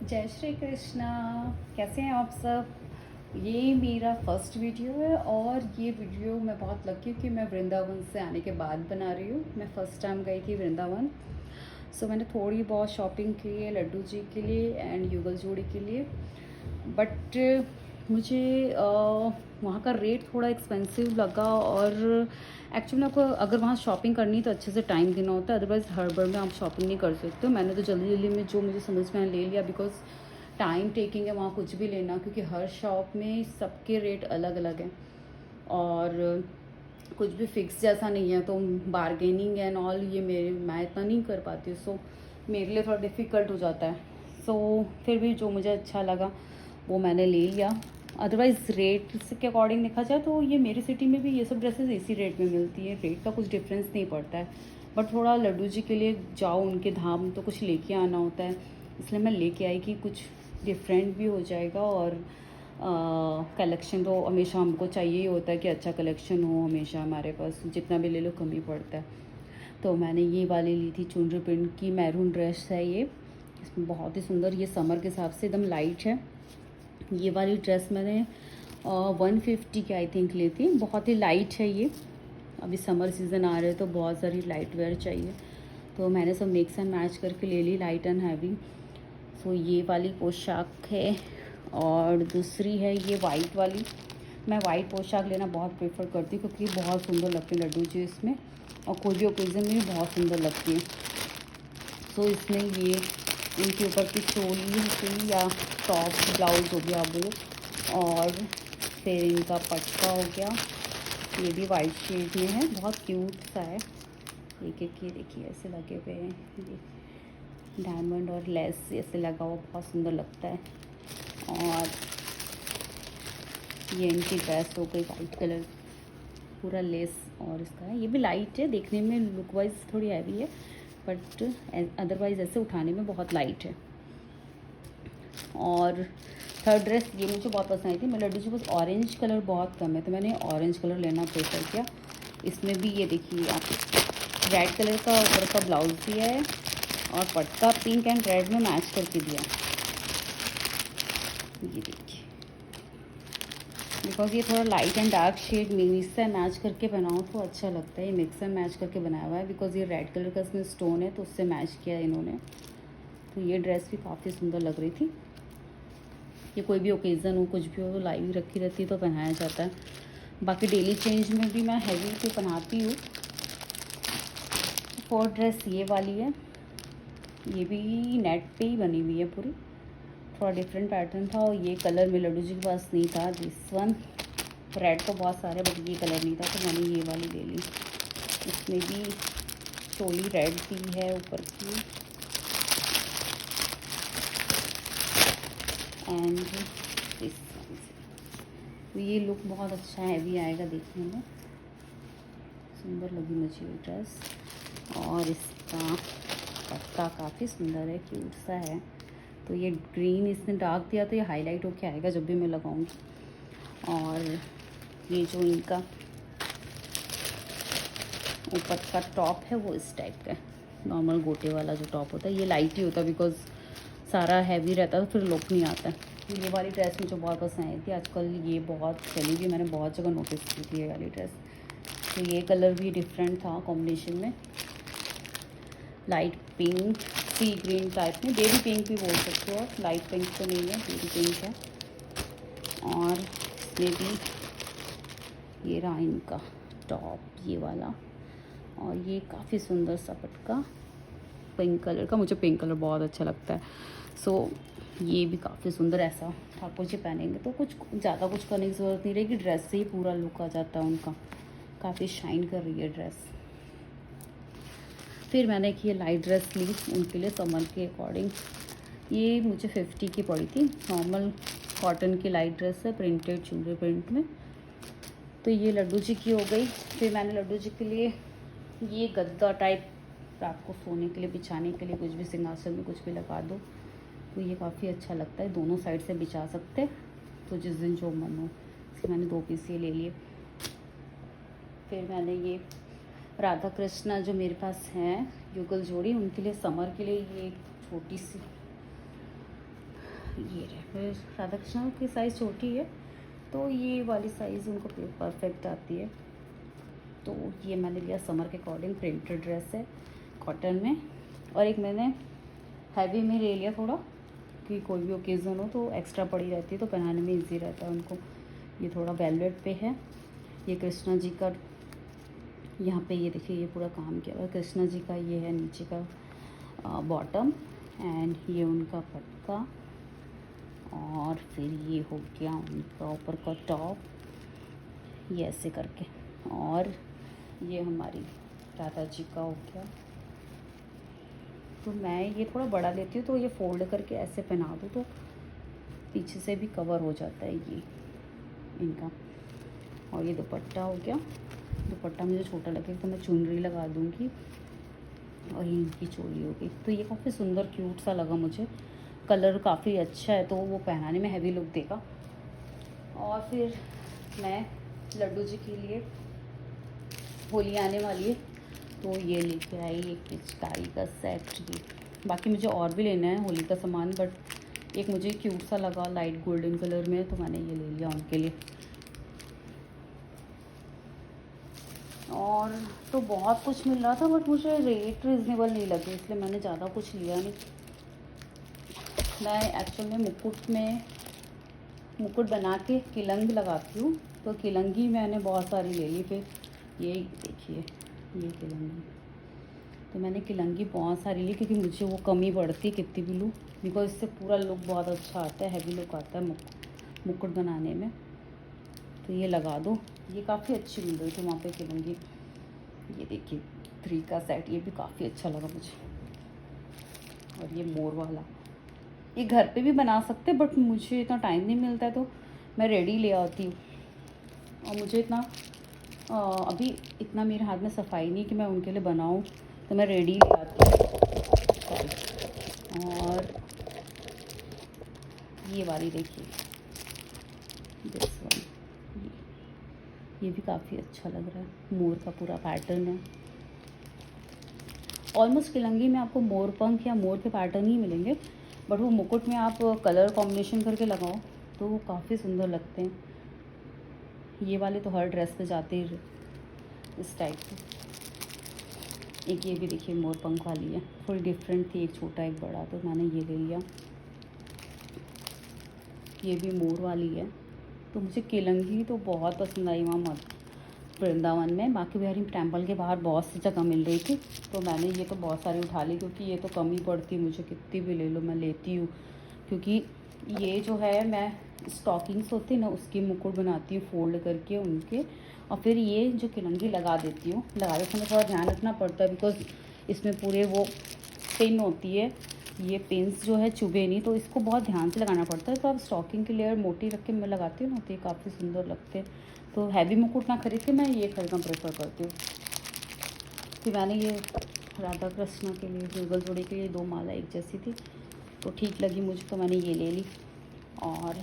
जय श्री कृष्णा। कैसे हैं आप सब। ये मेरा फर्स्ट वीडियो है और ये वीडियो मैं बहुत लकी हूँ कि मैं वृंदावन से आने के बाद बना रही हूँ। मैं फ़र्स्ट टाइम गई थी वृंदावन। मैंने थोड़ी बहुत शॉपिंग की है लड्डू जी के लिए एंड युगल जोड़ी के लिए। बट मुझे वहाँ का रेट थोड़ा एक्सपेंसिव लगा और एक्चुअली आपको अगर वहाँ शॉपिंग करनी तो अच्छे से टाइम देना होता है, अदरवाइज़ हड़बड़ में आप शॉपिंग नहीं कर सकते हो। मैंने तो जल्दी जल्दी में जो मुझे समझ में आया ले लिया, बिकॉज टाइम टेकिंग है वहाँ कुछ भी लेना, क्योंकि हर शॉप में सबके रेट अलग अलग हैं और कुछ भी फिक्स जैसा नहीं है। तो बारगेनिंग एंड ऑल ये मैं इतना नहीं कर पाती हूँ, मेरे लिए थोड़ा डिफ़िकल्ट हो जाता है। फिर भी जो मुझे अच्छा लगा वो मैंने ले लिया। अदरवाइज़ रेट के अकॉर्डिंग देखा जाए तो ये मेरी सिटी में भी ये सब ड्रेसेस इसी रेट में मिलती है, रेट का कुछ डिफरेंस नहीं पड़ता है। बट थोड़ा लड्डू जी के लिए जाओ उनके धाम तो कुछ लेके आना होता है, इसलिए मैं लेके आई कि कुछ डिफरेंट भी हो जाएगा। और कलेक्शन तो हमेशा हमको चाहिए ही होता है कि अच्छा कलेक्शन हो, हमेशा हमारे पास जितना भी ले लो कम ही पड़ता है। तो मैंने ये वाली ली थी चुनरी प्रिंट की मैरून ड्रेस है ये, इसमें बहुत ही सुंदर, ये समर के हिसाब से एकदम लाइट है। ये वाली ड्रेस मैंने 150 की आई थिंक ली थी, बहुत ही लाइट है ये। अभी समर सीज़न आ रहे तो बहुत सारी लाइट वेयर चाहिए, तो मैंने सब मिक्स एंड मैच करके ले ली, लाइट एंड हैवी। ये वाली पोशाक है और दूसरी है ये वाइट वाली। मैं वाइट पोशाक लेना बहुत प्रेफर करती हूँ क्योंकि बहुत सुंदर लगती है लड्डू जी इसमेमें, और कोई भी ओकेज़न में भी बहुत सुंदर लगती है। इसमें ये इनके ऊपर की चोली होती या टॉप ब्लाउज हो गया बोलो, और फिर इनका पट्टा हो गया, ये भी वाइट शेड में है, बहुत क्यूट सा है। एक एक ये देखिए ऐसे लगे हुए हैं, ये डायमंड और लेस ऐसे लगा हुआ, बहुत सुंदर लगता है। और ये इनकी ड्रेस हो गई वाइट कलर, पूरा लेस और इसका है, ये भी लाइट है, देखने में लुक वाइज थोड़ी हैवी है बट अदरवाइज़ ऐसे उठाने में बहुत लाइट है। और थर्ड ड्रेस ये मुझे बहुत पसंद आई थी, मैं लड्डू जी बस ऑरेंज कलर बहुत कम है तो मैंने ऑरेंज कलर लेना प्रेफर किया। इसमें भी ये देखिए आप रेड कलर का ऊपर का ब्लाउज दिया है और पट्टा पिंक एंड रेड में मैच करके दिया है, ये देखिए। बिकॉज ये थोड़ा light and dark shade mix से मैच करके बनाओ तो अच्छा लगता है, ये मिक्स एंड मैच करके बनाया हुआ है। बिकॉज ये रेड कलर का इसमें स्टोन है तो उससे मैच किया है इन्होंने। तो ये ड्रेस भी काफ़ी सुंदर लग रही थी। ये कोई भी ओकेज़न हो कुछ भी हो तो लाइव रखी रहती है तो पहनाया जाता है। बाकी डेली चेंज में भी मैं हैवी तो पहनाती हूँ। फोर्थ ड्रेस ये वाली है, ये भी नेट पे ही बनी हुई है पूरी, थोड़ा डिफरेंट पैटर्न था और ये कलर में लड्डू जी के पास नहीं था। दिस वन रेड तो बहुत सारे बट ये कलर नहीं था तो मैंने ये वाली ले ली। इसमें भी चोली रेड की है ऊपर की एंड दिस वन से। ये लुक बहुत अच्छा हैवी आएगा देखने में, सुंदर लगी मुझे ये ड्रेस। और इसका पट्टा काफ़ी सुंदर है, क्यूट सा है। तो ये ग्रीन इसने डार्क दिया तो ये हाईलाइट होके आएगा जब भी मैं लगाऊंगी। और ये जो इनका ऊपर का टॉप है वो इस टाइप का है, नॉर्मल गोटे वाला जो टॉप होता है, ये लाइट ही होता है बिकॉज सारा हैवी रहता है तो फिर लुक नहीं आता है। ये वाली ड्रेस मुझे बहुत पसंद आई थी, आजकल ये बहुत चली हुई, मैंने बहुत जगह नोटिस की थी ये वाली ड्रेस। तो ये कलर भी डिफरेंट था कॉम्बिनेशन में, लाइट पिंक सी ग्रीन टाइप में, बेबी पिंक भी बोल सकते हो, लाइट पिंक तो नहीं है, बेबी पिंक है। और इसमें भी ये रहा इनका टॉप ये वाला, और ये काफ़ी सुंदर सा पटका पिंक कलर का, मुझे पिंक कलर बहुत अच्छा लगता है। ये भी काफ़ी सुंदर, ऐसा ठाकुर जी पहनेंगे तो कुछ ज़्यादा कुछ करने की ज़रूरत नहीं रहेगी, ड्रेस से ही पूरा लुक आ जाता है उनका, काफ़ी शाइन कर रही है ड्रेस। फिर मैंने एक ये लाइट ड्रेस ली उनके लिए समर के अकॉर्डिंग, ये मुझे 50 की पड़ी थी, नॉर्मल कॉटन की लाइट ड्रेस है प्रिंटेड चुनरी प्रिंट में। तो ये लड्डू जी की हो गई। फिर मैंने लड्डू जी के लिए ये गद्दा टाइप रात को सोने के लिए बिछाने के लिए, कुछ भी सिंहासन में कुछ भी लगा दो तो ये काफ़ी अच्छा लगता है, दोनों साइड से बिछा सकते, तो जिस दिन जो मन हो। इसलिए मैंने 2 पीस ये ले लिए। फिर मैंने ये राधा कृष्णा जो मेरे पास हैं युगल जोड़ी, उनके लिए समर के लिए ये छोटी सी ये रहे, फिर राधा कृष्ण की साइज़ छोटी है तो ये वाली साइज़ उनको परफेक्ट आती है। तो ये मैंने लिया समर के अकॉर्डिंग, प्रिंटेड ड्रेस है कॉटन में। और एक मैंने हैवी में ले लिया थोड़ा, कि कोई भी ओकेज़न हो तो एक्स्ट्रा पड़ी रहती है तो पहनाने में इजी रहता है उनको। ये थोड़ा वेलवेट पे है। ये कृष्णा जी का, यहाँ पे ये देखिए ये पूरा काम किया हुआ है कृष्णा जी का। ये है नीचे का बॉटम, एंड ये उनका पटका, और फिर ये हो गया उनका ऊपर का टॉप, ये ऐसे करके। और ये हमारी राधा जी का हो गया। तो मैं ये थोड़ा बड़ा लेती हूँ तो ये फोल्ड करके ऐसे पहना दूँ तो पीछे से भी कवर हो जाता है ये इनका। और ये दुपट्टा हो गया। दुपट्टा मुझे छोटा लगे तो मैं चुनरी लगा दूँगी। और ये इनकी चोली होगी। तो ये काफ़ी सुंदर क्यूट सा लगा मुझे, कलर काफ़ी अच्छा है तो वो पहनाने में हैवी लुक देगा। और फिर मैं लड्डू जी के लिए, होली आने वाली है तो ये लेके आई एक पिचकारी का सेट। ये बाकी मुझे और भी लेना है होली का सामान, बट एक मुझे क्यूट सा लगा लाइट गोल्डन कलर में तो मैंने ये ले लिया उनके लिए। और तो बहुत कुछ मिल रहा था बट मुझे रेट रिजनेबल नहीं लगे, इसलिए मैंने ज़्यादा कुछ लिया नहीं। मैं एक्चुअल में मुकुट बना के किलंग लगाती हूँ, तो किलंगी मैंने बहुत सारी ले ली। फिर ये देखिए ये किलंगी, तो मैंने किलंगी बहुत सारी ली क्योंकि मुझे वो कमी पड़ती है कितनी भी लूँ, बिकॉज इससे पूरा लुक बहुत अच्छा आता है, हैवी लुक आता है मुकुट बनाने में। तो ये लगा दो, ये काफ़ी अच्छी मिल रही थी वहाँ पे किलंगी। ये देखिए 3 का सेट, ये भी काफ़ी अच्छा लगा मुझे। और ये मोर वाला, ये घर पे भी बना सकते बट मुझे इतना टाइम नहीं मिलता है तो मैं रेडी ले आती हूँ। और मुझे इतना अभी इतना मेरे हाथ में सफाई नहीं कि मैं उनके लिए बनाऊँ, तो मैं रेडी ले आती हूँ। और ये वाली देखिए दिस वन, ये भी काफ़ी अच्छा लग रहा है, मोर का पूरा पैटर्न है। ऑलमोस्ट किलंगी में आपको मोर पंख या मोर के पैटर्न ही मिलेंगे, बट वो मुकुट में आप कलर कॉम्बिनेशन करके लगाओ तो वो काफ़ी सुंदर लगते हैं। ये वाले तो हर ड्रेस पे जाते ही इस टाइप के। एक ये भी देखिए मोर पंख वाली है, थोड़ी डिफरेंट थी, एक छोटा एक बड़ा, तो मैंने ये ले लिया। ये भी मोर वाली है। तो मुझे किलंगी तो बहुत पसंद आई वहाँ वृंदावन में। बाकी बिहारी टेम्पल के बाहर बहुत सी जगह मिल रही थी तो मैंने ये तो बहुत सारी उठा ली, क्योंकि ये तो कम ही पड़ती, मुझे कितनी भी ले लो मैं लेती हूँ। क्योंकि ये जो है मैं स्टॉकिंग्स होती ना उसकी मुकुट बनाती हूँ फोल्ड करके उनके, और फिर ये जो किलंगी लगा देती हूँ। लगाते समय थोड़ा ध्यान रखना पड़ता है बिकॉज इसमें पूरे वो पिन होती है, ये पिन्स जो है चुभे नहीं, तो इसको बहुत ध्यान से लगाना पड़ता है। तो आप स्टॉकिंग की लेयर मोटी रख के मैं लगाती हूँ ना तो ये काफ़ी सुंदर लगते हैं। तो हैवी मुकुट ना खरीद के मैं ये खरीदना प्रेफर करती हूँ। फिर मैंने ये राधा कृष्ण के लिए, जुगल जोड़ी के लिए 2 माला एक जैसी थी तो ठीक लगी मुझे, तो मैंने ये ले ली। और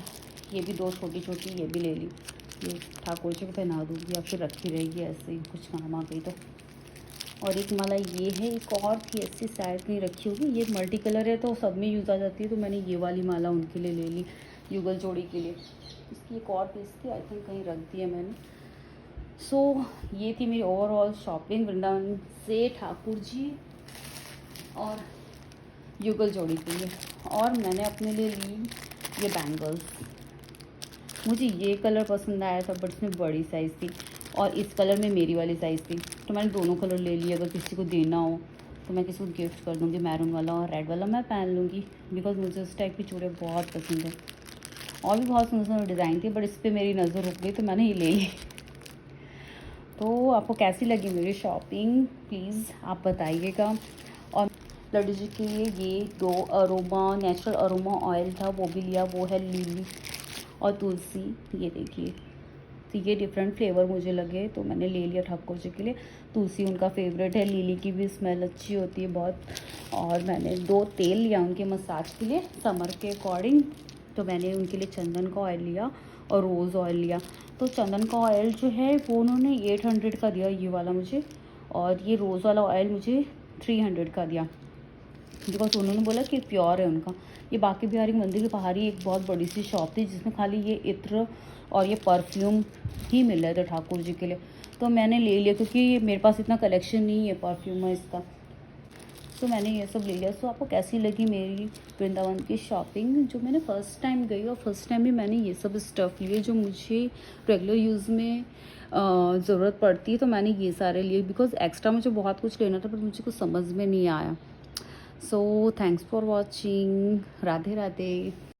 ये भी 2 छोटी छोटी ये भी ले ली, ये ठाकुर जी को पहना दूँगी या फिर रखी रहेगी ऐसे ही, कुछ काम आ गई तो। और एक माला ये है, एक और थी ऐसी शायद कहीं रखी होगी, ये मल्टी कलर है तो सब में यूज़ आ जाती है, तो मैंने ये वाली माला उनके लिए ले ली युगल जोड़ी के लिए। इसकी एक और पीस थी, आई थिंक कहीं रख दी है मैंने। सो ये थी मेरी ओवरऑल शॉपिंग वृंदावन से ठाकुर जी और युगल जोड़ी के लिए। और मैंने अपने लिए ली ये बैंगल्स। मुझे ये कलर पसंद आया था बट इसमें बड़ी साइज़ थी और इस कलर में मेरी वाली साइज़ थी, तो मैंने दोनों कलर ले लिए। अगर किसी को देना हो तो मैं किसी को गिफ्ट कर दूँगी, मैरून वाला और रेड वाला मैं पहन लूँगी, बिकॉज मुझे उस टाइप की चूड़ियाँ बहुत पसंद है। और भी बहुत सुंदर सुंदर डिज़ाइन थी बट इस पर मेरी नज़र रुक गई तो मैंने ये ले ली। तो आपको कैसी लगी मेरी शॉपिंग प्लीज़ आप बताइएगा। और लड्डू जी के लिए ये 2 अरोमा नेचुरल अरोमा ऑयल था वो भी लिया, वो है लिली और तुलसी। ये देखिए तो ये डिफरेंट फ्लेवर मुझे लगे तो मैंने ले लिया ठाकुर जी के लिए। तुलसी उनका फेवरेट है, लिली की भी स्मेल अच्छी होती है बहुत। और मैंने 2 तेल लिया उनके मसाज के लिए समर के अकॉर्डिंग, तो मैंने उनके लिए चंदन का ऑयल लिया और रोज़ ऑयल लिया। तो चंदन का ऑयल जो है वो उन्होंने 800 का दिया ये वाला मुझे, और ये रोज़ वाला ऑयल मुझे 300 का दिया, बिकॉज उन्होंने बोला कि प्योर है उनका। ये बांके बिहारी मंदिर के बाहर ही एक बहुत बड़ी सी शॉप थी जिसमें खाली ये इत्र और ये परफ्यूम ही मिल रहे थे ठाकुर जी के लिए। तो मैंने ले लिया क्योंकि मेरे पास इतना कलेक्शन नहीं है परफ्यूम इसका, तो मैंने ये सब ले लिया। सो आपको कैसी लगी मेरी वृंदावन की शॉपिंग, जो मैंने फ़र्स्ट टाइम गई और फर्स्ट टाइम भी मैंने ये सब स्टफ़ लिए जो मुझे रेगुलर यूज़ में ज़रूरत पड़ती है, तो मैंने ये सारे लिए बिकॉज़ एक्स्ट्रा मुझे बहुत कुछ लेना था पर मुझे कुछ समझ में नहीं आया। So thanks for watching. Radhe Radhe.